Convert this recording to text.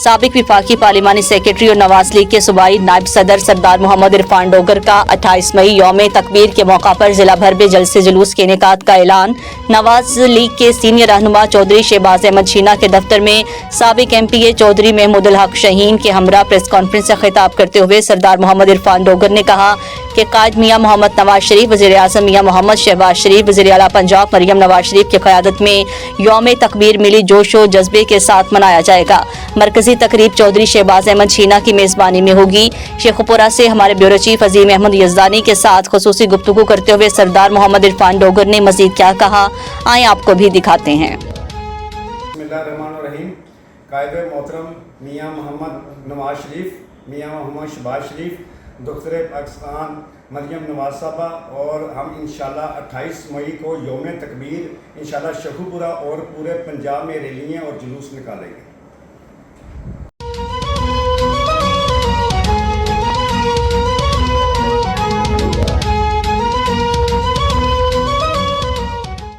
साबिक विफाकी पार्लिमानी सेक्रेटरी और नवाज लीग के सूबाई नायब सदर सरदार मोहम्मद इरफान डोगर का 28 मई यौम तकबीर के मौका पर जिला भर में जलसे जुलूस के इनेकाद का ऐलान। नवाज लीग के सीनियर रहनुमा चौधरी शहबाज अहमद शीना के दफ्तर में साबिक MPA चौधरी महमूदुल हक शहीन के हमरा प्रेस कॉन्फ्रेंस से खिताब करते हुए सरदार मोहम्मद इरफान डोगर ने कहा कि कायद मियाँ मोहम्मद नवाज शरीफ, वज़ीर आज़म मियाँ मोहम्मद शहबाज शरीफ, वज़ीर आला पंजाब मरियम नवाज शरीफ की क़यादत में यौम तकबीर मिली जोश व जज्बे के साथ मनाया जाएगा। मरकजी तकरीब चौधरी शहबाज अहमद शीना की मेज़बानी में होगी। शेखुपुरा से हमारे ब्यूरो चीफ अजीम अहमद यज़दानी के साथ खुसूसी गुफ्तगू करते हुए सरदार मोहम्मद इरफान डोगर ने मज़ीद क्या कहा, आए आपको भी दिखाते हैं। बिस्मिल्लाहिर्रहमानिर्रहीम। कायद मोहतरम मियाँ मोहम्मद नवाज शरीफ, मियाँ मोहम्मद शहबाज शरीफ, दुख्तर पाकिस्तान मरियम नवाज साहबा और हम इंशाल्लाह 28 मई को यौम तकबीर इंशाल्लाह शेखुपुरा और पूरे पंजाब में रैलियाँ और जुलूस निकालेंगे।